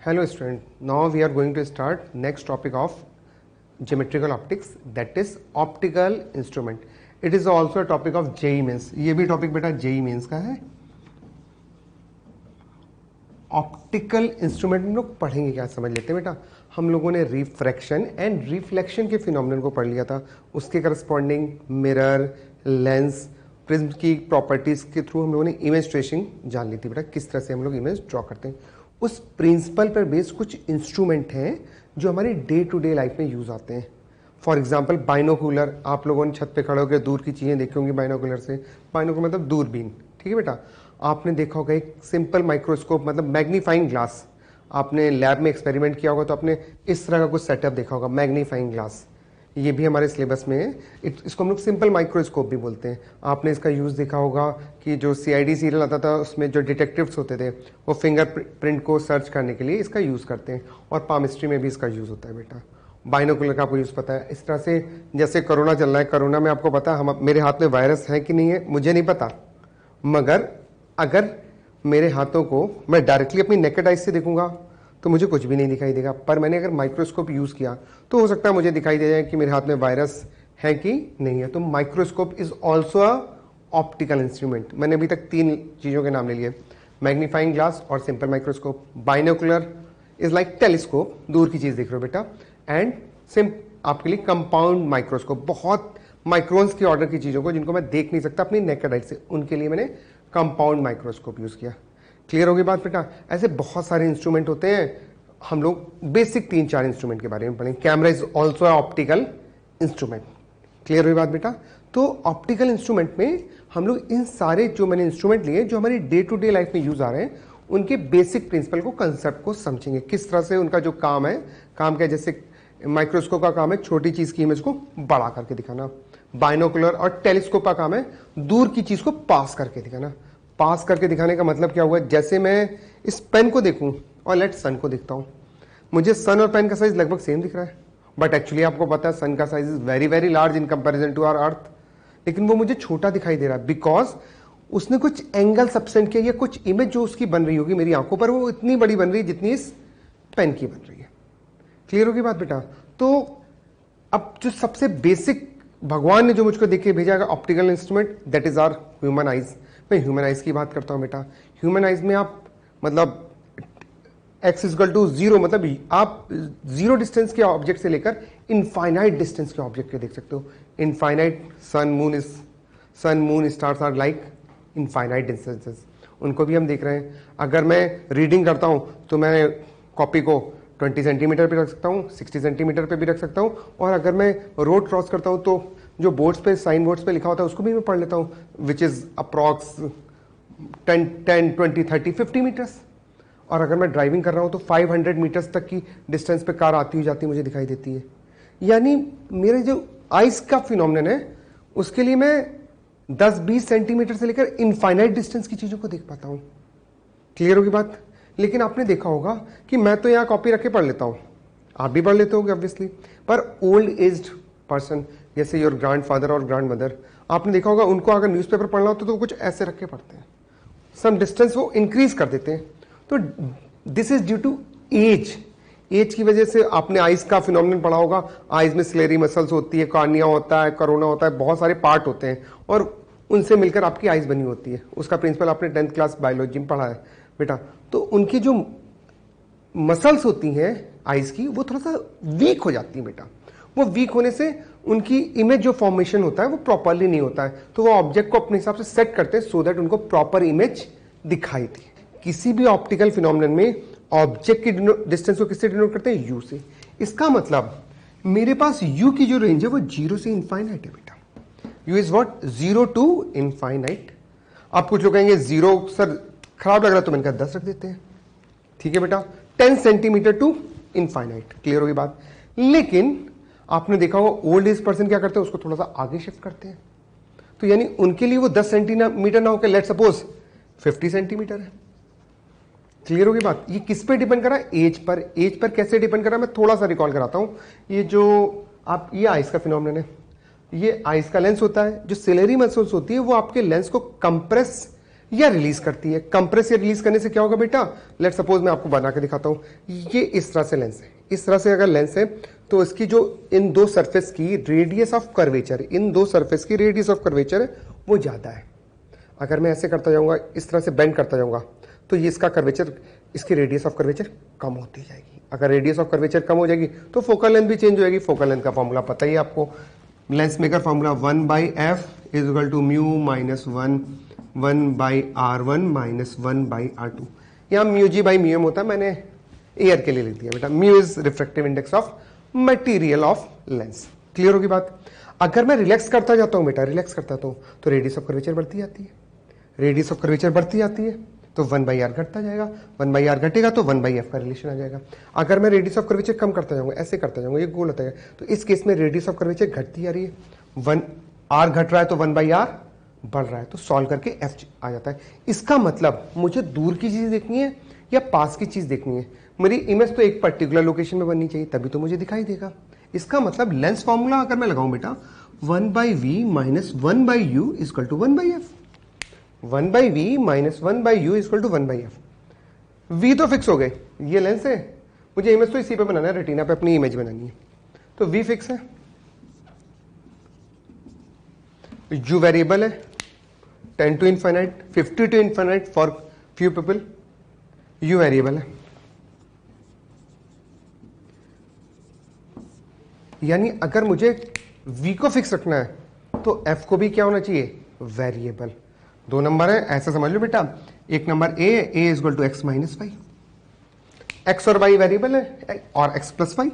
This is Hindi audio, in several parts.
Hello student, now we are going to start next topic of geometrical optics, that is optical instrument. It is also a topic of JEE Mains. ये भी टॉपिक बेटा JEE Mains का है. ऑप्टिकल इंस्ट्रूमेंट हम लोग पढ़ेंगे क्या, समझ लेते हैं बेटा. हम लोगों ने रिफ्रैक्शन एंड रिफ्लेक्शन के फिनोमिनन को पढ़ लिया था. उसके करस्पॉन्डिंग मिरर, लेंस, प्रिज्म की प्रॉपर्टीज के थ्रू हम लोगों ने इमेज ट्रेसिंग जान ली थी बेटा, किस तरह से हम लोग इमेज ड्रॉ करते हैं. उस प्रिंसिपल पर बेस्ड कुछ इंस्ट्रूमेंट हैं जो हमारी डे टू डे लाइफ में यूज आते हैं. फॉर एग्जाम्पल बाइनोकुलर, आप लोगों ने छत पे खड़े होकर दूर की चीजें देखी होंगी बाइनोकुलर से. बाइनोकुलर मतलब दूरबीन, ठीक है बेटा. आपने देखा होगा एक सिंपल माइक्रोस्कोप मतलब मैग्नीफाइंग ग्लास. आपने लैब में एक्सपेरिमेंट किया होगा तो आपने इस तरह का कुछ सेटअप देखा होगा, मैग्नीफाइंग ग्लास. ये भी हमारे सिलेबस में है. इसको हम लोग सिंपल माइक्रोस्कोप भी बोलते हैं. आपने इसका यूज़ देखा होगा कि जो CID सीरियल आता था उसमें जो डिटेक्टिव्स होते थे वो फिंगर प्रिंट को सर्च करने के लिए इसका यूज़ करते हैं, और पामिस्ट्री में भी इसका यूज़ होता है बेटा. बाइनोकुलर का आपको यूज़ पता है. इस तरह से जैसे कोरोना चल रहा है, कोरोना में आपको पता है मेरे हाथ में वायरस है कि नहीं है मुझे नहीं पता, मगर अगर मेरे हाथों को मैं डायरेक्टली अपनी नेकेड आइज से देखूंगा तो मुझे कुछ भी नहीं दिखाई देगा. पर मैंने अगर माइक्रोस्कोप यूज़ किया तो हो सकता है मुझे दिखाई दे जाए कि मेरे हाथ में वायरस है कि नहीं है. तो microscope is also a optical instrument. मैंने अभी तक 3 चीज़ों के नाम ले लिए, मैग्नीफाइंग ग्लास और simple microscope. Binocular is like telescope, दूर की चीज़ देख रहे हो बेटा. एंड आपके लिए कंपाउंड माइक्रोस्कोप, बहुत माइक्रोन्स के ऑर्डर की चीज़ों को जिनको मैं देख नहीं सकता अपनी नेकेड आइज से, उनके लिए मैंने कंपाउंड माइक्रोस्कोप यूज़ किया. क्लियर होगी बात बेटा. ऐसे बहुत सारे इंस्ट्रूमेंट होते हैं. हम लोग बेसिक 3-4 इंस्ट्रूमेंट के बारे में पढ़ेंगे. Camera is also optical instrument. Clear हुई बात बेटा. तो ऑप्टिकल इंस्ट्रूमेंट में हम लोग इन सारे जो मैंने इंस्ट्रूमेंट लिए जो हमारी डे टू डे लाइफ में यूज आ रहे हैं उनके बेसिक प्रिंसिपल को, कंसेप्ट को समझेंगे, किस तरह से उनका जो काम है. काम क्या है, जैसे माइक्रोस्कोप का काम है छोटी चीज की इमेज को बड़ा करके दिखाना. बाइनोकुलर और टेलीस्कोप का काम है दूर की चीज को पास करके दिखाना. पास करके दिखाने का मतलब क्या हुआ, जैसे मैं इस पेन को देखूं और लेट सन को देखता हूं, मुझे सन और पेन का साइज लगभग सेम दिख रहा है, बट एक्चुअली आपको पता है सन का size is very very large in comparison to our earth. लेकिन वो मुझे छोटा दिखाई दे रहा है बिकॉज उसने कुछ एंगल सबसेंड किया या कुछ इमेज जो उसकी बन रही होगी मेरी आंखों पर वो इतनी बड़ी बन रही है जितनी इस पेन की बन रही है. क्लियर होगी बात बेटा. तो अब जो सबसे बेसिक भगवान ने जो मुझको देखे भेजा optical instrument, that is our human eyes. मैं ह्यूमन आइज की बात करता हूं बेटा. ह्यूमन आइज में आप मतलब x इक्वल टू 0 मतलब आप 0 डिस्टेंस के ऑब्जेक्ट से लेकर इनफाइनाइट डिस्टेंस के ऑब्जेक्ट को देख सकते हो. Infinite sun moon stars are like infinite distances, उनको भी हम देख रहे हैं. अगर मैं रीडिंग करता हूं तो मैं कॉपी को 20 सेंटीमीटर पे रख सकता हूँ, 60 सेंटीमीटर पे भी रख सकता हूँ. और अगर मैं रोड क्रॉस करता हूँ तो जो बोर्ड्स पे, साइन बोर्ड्स पे लिखा होता है उसको भी मैं पढ़ लेता हूँ, विच इज अप्रॉक्स 10, 20, 30, 50 मीटर्स. और अगर मैं ड्राइविंग कर रहा हूँ तो 500 मीटर्स तक की डिस्टेंस पे कार आती हुई जाती मुझे दिखाई देती है. यानी मेरे जो आइज का फिनोमिनन है उसके लिए मैं 10-20 सेंटीमीटर से लेकर इनफाइनाइट डिस्टेंस की चीजों को देख पाता हूँ. क्लियर होगी बात. लेकिन आपने देखा होगा कि मैं तो यहाँ कॉपी रख के पढ़ लेता हूँ, आप भी पढ़ लेते होंगे ऑब्वियसली, पर ओल्ड एज्ड पर्सन जैसे योर ग्रैंडफादर और ग्रैंड मदर, आपने देखा होगा उनको अगर न्यूज़पेपर पढ़ना होता तो वो कुछ ऐसे रख के पढ़ते हैं, सम डिस्टेंस वो इंक्रीज कर देते हैं. तो this is due to age. Age की वजह से आपने आइज का फिनोमिनन पढ़ा होगा. आइज में स्लेरी मसल्स होती है, कार्निया होता है, करोना होता है, बहुत सारे पार्ट होते हैं और उनसे मिलकर आपकी आइज बनी होती है. उसका प्रिंसिपल आपने 10th क्लास बायोलॉजी में पढ़ा है बेटा. तो उनकी जो मसल्स होती हैं आइज की वो थोड़ा सा वीक हो जाती है बेटा. वो वीक होने से उनकी इमेज जो फॉर्मेशन होता है वो प्रॉपरली नहीं होता है, तो वो ऑब्जेक्ट को अपने हिसाब से सेट करते हैं सो दैट उनको प्रॉपर इमेज दिखाई दे. किसी भी ऑप्टिकल फिनोमिनन में ऑब्जेक्ट की डिस्टेंस को किससे डिनोट करते हैं, यू से. इसका मतलब मेरे पास यू की जो रेंज है वो 0 से इनफाइनाइट है बेटा. U is what, 0 to infinite. आप कुछ लोग कहेंगे 0 सर खराब लग रहा है तो मैंने कहा 10 रख देते हैं. ठीक है बेटा. 10 सेंटीमीटर टू इनफाइनाइट. क्लियर होगी बात. लेकिन आपने देखा होगा ओल्ड एज पर्सन क्या करते हैं, उसको थोड़ा सा आगे शिफ्ट करते हैं. तो यानी उनके लिए वो 10 सेंटीमीटर ना होकर लेट सपोज 50 सेंटीमीटर है. क्लियर होगी बात. ये किस पे डिपेंड कर रहा है, एज पर. एज पर कैसे डिपेंड कर रहा है मैं थोड़ा सा रिकॉल कराता हूं. ये जो आप ये आइज का फिनोमिनन है, ये आइज का लेंस होता है. जो सिलेरी मसल्स होती है वो आपके लेंस को कंप्रेस या रिलीज करती है। कंप्रेस या रिलीज करने से क्या होगा बेटा, लेट सपोज मैं आपको बना के दिखाता हूँ। ये इस तरह से लेंस है, इस तरह से अगर लेंस है तो इसकी जो इन दो सरफेस की रेडियस ऑफ कर्वेचर, इन दो सरफेस की रेडियस ऑफ कर्वेचर वो ज्यादा है। अगर मैं ऐसे करता जाऊंगा, इस तरह से बेंड करता जाऊंगा, तो ये इसका कर्वेचर, इसकी रेडियस ऑफ कर्वेचर कम होती जाएगी। अगर रेडियस ऑफ कर्वेचर कम हो जाएगी तो फोकल लेंथ भी चेंज हो जाएगी। फोकल लेंथ का फॉर्मूला पता ही है आपको, lens maker formula 1/f is equal to mu minus 1/r1 minus 1/r2। यहाँ mu g by mu m होता है, मैंने एयर के लिए लिख दिया बेटा। Mu is refractive index of material of lens. Clear होगी बात। अगर मैं रिलैक्स करता जाता हूं बेटा, रिलैक्स करता हूं तो रेडियस ऑफ कर्वेचर बढ़ती जाती है, रेडियस ऑफ कर्वेचर बढ़ती जाती है तो 1/r घटता जाएगा, 1/r घटेगा तो 1/f का रिलेशन आ जाएगा। अगर मैं रेडियस ऑफ कर्वेचर कम करता जाऊंगा, ऐसे करता जाऊंगा, ये गोल होता है, तो इस केस में रेडियस ऑफ कर्वेचर घटती जा रही है, 1r घट रहा है तो 1/r बढ़ रहा है, तो सॉल्व करके f आ जाता है। इसका मतलब मुझे दूर की चीज देखनी है या पास की चीज देखनी है, मेरी इमेज तो एक पर्टिकुलर लोकेशन में बननी चाहिए, तभी तो मुझे दिखाई देगा। इसका मतलब लेंस फॉर्मूला अगर मैं लगाऊं बेटा, 1/v minus 1/u is equal to 1/f, 1/v minus 1/u is equal to 1/f। v तो फिक्स हो गए, ये लेंस है, मुझे इमेज तो इसी पे बनाना है, रेटिना पे अपनी इमेज बनानी है, तो v फिक्स है, u वेरिएबल है, 10 to infinite, 50 to infinite for few people, u variable है। यानी अगर मुझे v को फिक्स रखना है तो f को भी क्या होना चाहिए, वेरिएबल। दो नंबर है, ऐसा समझ लो बेटा, एक number a is equal to x minus y, x और y वेरिएबल है और x plus y,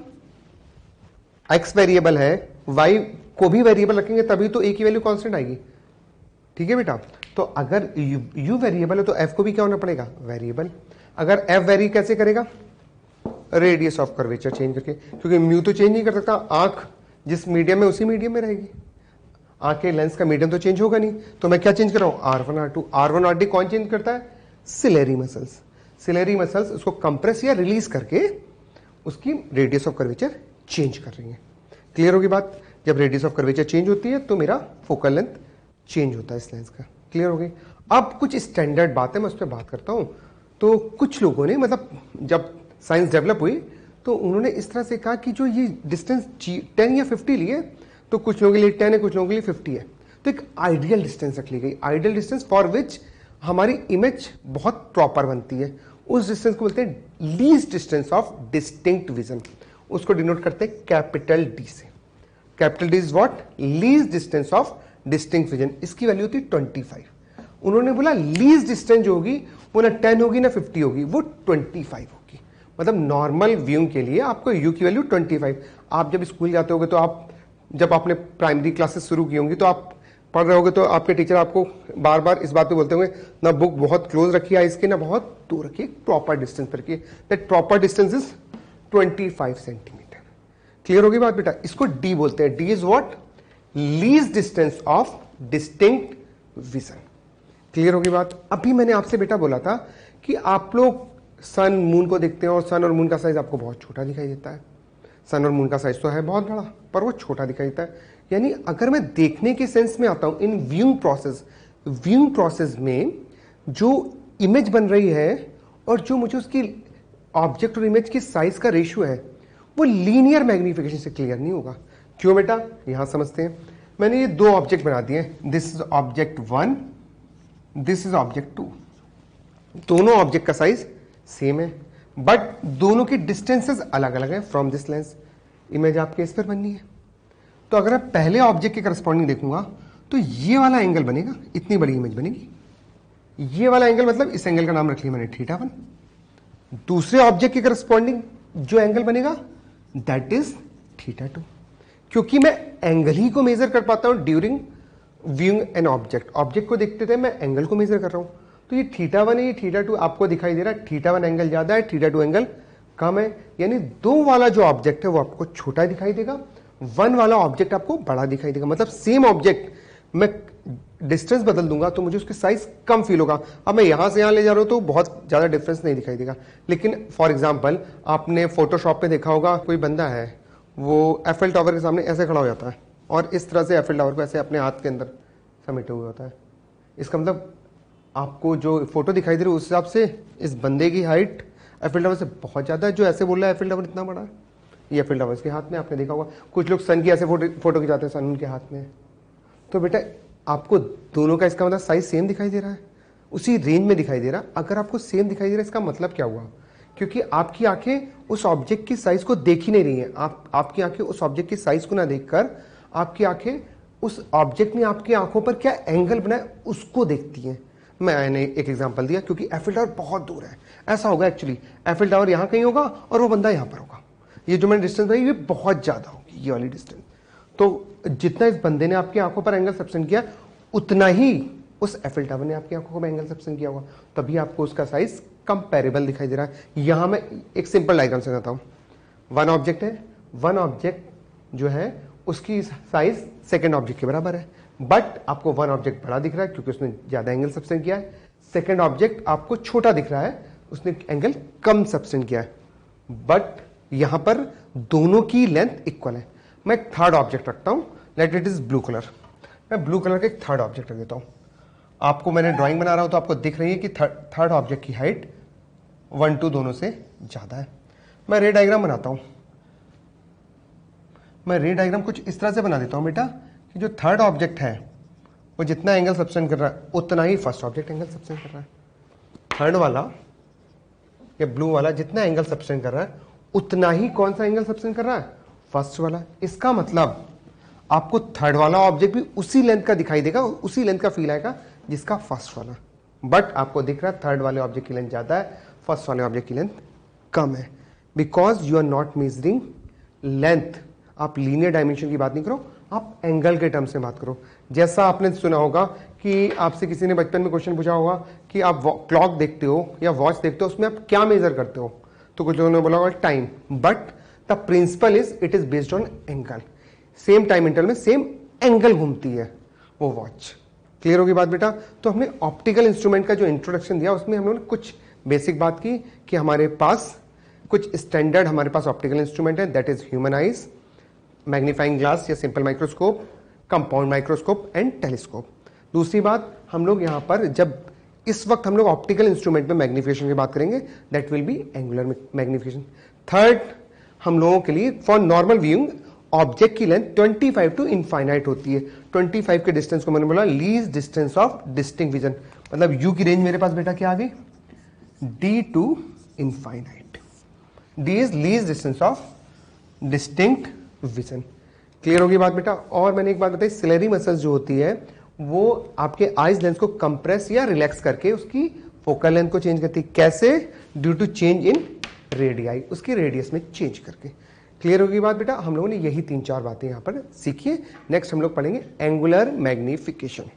x variable है, y को भी वेरिएबल रखेंगे तभी तो a की वैल्यू कांस्टेंट आएगी। ठीक है बेटा, तो अगर u वेरिएबल है तो f को भी क्या होना पड़ेगा, वेरिएबल। अगर f वेरी कैसे करेगा, रेडियस ऑफ कर्वेचर चेंज करके, क्योंकि म्यू तो चेंज नहीं कर सकता, आंख जिस मीडियम में उसी मीडियम में रहेगी, आंख के लेंस का मीडियम तो चेंज होगा नहीं, तो मैं क्या चेंज कर रहा हूं, R1 R2। R1 R2 कौन चेंज करता है, सिलेरी मसल्स। सिलेरी मसल्स उसको कंप्रेस या रिलीज करके उसकी रेडियस ऑफ कर्वेचर चेंज कर रही है। क्लियर होगी बात। जब रेडियस ऑफ कर्वेचर चेंज होती है तो मेरा फोकल लेंथ चेंज होता है इस लेंस का। क्लियर हो गई। अब कुछ स्टैंडर्ड बातें मैं उस पर बात करता हूं। तो कुछ लोगों ने, मतलब जब साइंस डेवलप हुई तो उन्होंने इस तरह से कहा कि जो ये डिस्टेंस 10 या 50 लिए, तो कुछ लोगों के लिए 10 है, कुछ लोगों के लिए 50 है, तो एक आइडियल डिस्टेंस रख ली गई। आइडियल डिस्टेंस फॉर विच हमारी इमेज बहुत प्रॉपर बनती है, उस डिस्टेंस को बोलते हैं least distance of distinct vision. उसको डिनोट करते हैं कैपिटल डी से। Capital D is what, least distance of distinct vision. इसकी वैल्यू होती है 25। उन्होंने बोला लीस्ट डिस्टेंस जो होगी वो ना 10 होगी ना 50 होगी, वो 25 होगी। मतलब नॉर्मल व्यूइंग के लिए आपको यू की वैल्यू 25। आप जब स्कूल जाते होगे तो आप, जब आपने प्राइमरी क्लासेस शुरू की होंगी तो आप पढ़ रहे होगे तो आपके टीचर आपको बार बार इस बात पे बोलते होंगे, ना बुक बहुत क्लोज रखिए आइस के, ना बहुत दूर रखिए, प्रॉपर डिस्टेंस पर रखिए। That proper distance is 25 centimetre. Clear होगी बात बेटा। इसको डी बोलते हैं। D is what, least distance of distinct vision. Clear होगी बात। अभी मैंने आपसे बेटा बोला था कि आप लोग सन मून को देखते हैं और सन और मून का साइज आपको बहुत छोटा दिखाई देता है। सन और मून का साइज तो है बहुत बड़ा, पर वो छोटा दिखाई देता है। यानी अगर मैं देखने के सेंस में आता हूं, इन व्यूइंग प्रोसेस में जो इमेज बन रही है और जो मुझे उसकी ऑब्जेक्ट और इमेज की साइज का रेशियो है, वो लीनियर मैग्निफिकेशन से क्लियर नहीं होगा। क्यों बेटा, यहां समझते हैं। मैंने ये दो ऑब्जेक्ट बना दिए, this is object 1, this is object 2। दोनों ऑब्जेक्ट का साइज सेम है, बट दोनों की डिस्टेंसेस अलग अलग है फ्रॉम दिस लेंस। इमेज आपके इस पर बननी है, तो अगर मैं पहले ऑब्जेक्ट के करस्पॉन्डिंग देखूंगा तो ये वाला एंगल बनेगा, इतनी बड़ी इमेज बनेगी। ये वाला एंगल, मतलब इस एंगल का नाम रख लिया मैंने θ1। दूसरे ऑब्जेक्ट के करस्पॉन्डिंग जो एंगल बनेगा दैट इज θ2, क्योंकि मैं एंगल ही को मेजर कर पाता हूं during viewing an object. Object को देखते थे मैं एंगल को मेजर कर रहा हूं, तो ये θ1 है, ये θ2 आपको दिखाई दे रहा है। θ1 एंगल ज्यादा है, θ2 एंगल कम है। यानी 2 वाला जो ऑब्जेक्ट है वो आपको छोटा दिखाई देगा, 1 वाला ऑब्जेक्ट आपको बड़ा दिखाई देगा। मतलब सेम ऑब्जेक्ट मैं डिस्टेंस बदल दूंगा तो मुझे उसकी साइज कम फील होगा। अब मैं यहां से यहां ले जा रहा हूं तो बहुत ज्यादा डिफरेंस नहीं दिखाई देगा। लेकिन फॉर एग्जांपल आपने फोटोशॉप पे देखा होगा, कोई बंदा है वो एफएल टावर के सामने ऐसे खड़ा हो जाता है और इस तरह से एफएल टावर को ऐसे अपने हाथ के अंदर समेटे हुए होता है। इसका मतलब आपको जो फोटो दिखाई दे रही है उस हिसाब से इस बंदे की हाइट एफिल टावर से बहुत ज़्यादा है। जो ऐसे बोल रहा है एफिल टावर इतना बड़ा है, ये एफिल टावर इसके हाथ में, आपने देखा होगा कुछ लोग सन की ऐसे फोटो खिंचाते हैं, सन उनके हाथ में है। तो बेटा आपको दोनों का इसका मतलब साइज सेम दिखाई दे रहा है, उसी रेंज में दिखाई दे रहा है। अगर आपको सेम दिखाई दे रहा है इसका मतलब क्या हुआ, क्योंकि आपकी आंखें उस ऑब्जेक्ट की साइज को देख ही नहीं रही हैं। आपकी आंखें उस ऑब्जेक्ट की साइज को ना देखकर आपकी आंखें उस ऑब्जेक्ट ने आपकी आंखों पर क्या एंगल बनाया उसको देखती हैं। मैंने एक एग्जांपल दिया, क्योंकि एफिल टावर बहुत दूर है, ऐसा होगा एक्चुअली एफिल टावर यहाँ कहीं होगा और वो बंदा यहाँ पर होगा। ये जो मैंने डिस्टेंस बताई ये बहुत ज्यादा होगी, ये वाली डिस्टेंस। तो जितना इस बंदे ने आपकी आंखों पर एंगल सब्सटेंड किया उतना ही उस एफिल टावर ने आपकी आंखों पर एंगल सब्सटेंड किया होगा, तभी आपको उसका साइज कंपेरेबल दिखाई दे रहा है। यहां मैं एक सिंपल डायग्राम से बताता हूं। वन ऑब्जेक्ट है, वन ऑब्जेक्ट जो है उसकी साइज सेकेंड ऑब्जेक्ट के बराबर है, बट आपको वन ऑब्जेक्ट बड़ा दिख रहा है क्योंकि उसने ज्यादा एंगल सब्सटेंड किया है। सेकेंड ऑब्जेक्ट आपको छोटा दिख रहा है, उसने एंगल कम सब्सटेंड किया है, बट यहां पर दोनों की लेंथ इक्वल है। मैं एक थर्ड ऑब्जेक्ट रखता हूं, let it is blue colour. मैं ब्लू कलर का एक थर्ड ऑब्जेक्ट रख देता हूं। आपको मैंने ड्राइंग बना रहा हूं तो आपको दिख रही है कि थर्ड ऑब्जेक्ट की हाइट 1 2 दोनों से ज्यादा है। मैं रे डायग्राम बनाता हूं। मैं रे डायग्राम कुछ इस तरह से बना देता हूं बेटा कि जो थर्ड ऑब्जेक्ट है वो जितना एंगल सब्सटेंड कर रहा है उतना ही फर्स्ट ऑब्जेक्ट एंगल सब्सटेंड कर रहा है। थर्ड वाला या ब्लू वाला जितना एंगल सब्सटेंड कर रहा है उतना ही कौन सा एंगल सब्सटेंड कर रहा है, फर्स्ट वाला। इसका मतलब आपको थर्ड वाला ऑब्जेक्ट भी उसी लेंथ का दिखाई देगा, उसी लेंथ का फील आएगा जिसका फर्स्ट वाला, बट आपको दिख रहा है थर्ड वाले ऑब्जेक्ट की लेंथ ज्यादा है, फर्स्ट वाले ऑब्जेक्ट की लेंथ कम है, because you are not measuring length. आप लीनियर डायमेंशन की बात नहीं करो, आप एंगल के टर्म्स में बात करो। जैसा आपने सुना होगा कि आपसे किसी ने बचपन में क्वेश्चन पूछा होगा कि आप क्लॉक देखते हो या वॉच देखते हो, उसमें आप क्या मेजर करते हो, तो कुछ लोगों ने बोला होगा time, but the principle is it is based on angle. Same time interval में सेम एंगल घूमती है वो वॉच। क्लियर होगी बात बेटा। तो हमने ऑप्टिकल इंस्ट्रूमेंट का जो इंट्रोडक्शन दिया उसमें हम लोगों ने कुछ बेसिक बात की कि हमारे पास कुछ स्टैंडर्ड हमारे पास ऑप्टिकल इंस्ट्रूमेंट है, that is human eyes, magnifying glass या simple microscope, compound microscope and telescope. दूसरी बात, हम लोग यहां पर जब इस वक्त हम लोग ऑप्टिकल इंस्ट्रूमेंट में मैग्निफिकेशन की बात करेंगे, that will be angular magnification. Third, हम लोगों के लिए फॉर नॉर्मल व्यूइंग ऑब्जेक्ट की लेंथ 25 टू इनफाइनाइट होती है। 25 के डिस्टेंस को मैंने बोला least distance of distinct vision, मतलब यू की रेंज मेरे पास बेटा क्या आ गई, D to infinite. D is least distance of distinct vision. Clear होगी बात बेटा। और मैंने एक बात बताई, सिलेरी मसल्स जो होती है वो आपके आइज लेंस को कंप्रेस या रिलैक्स करके उसकी फोकल लेंथ को चेंज करती है। कैसे? Due to change in radii, उसकी रेडियस में चेंज करके। क्लियर होगी बात बेटा। हम लोगों ने यही 3-4 बातें यहां पर सीखी है। नेक्स्ट हम लोग पढ़ेंगे एंगुलर मैग्निफिकेशन।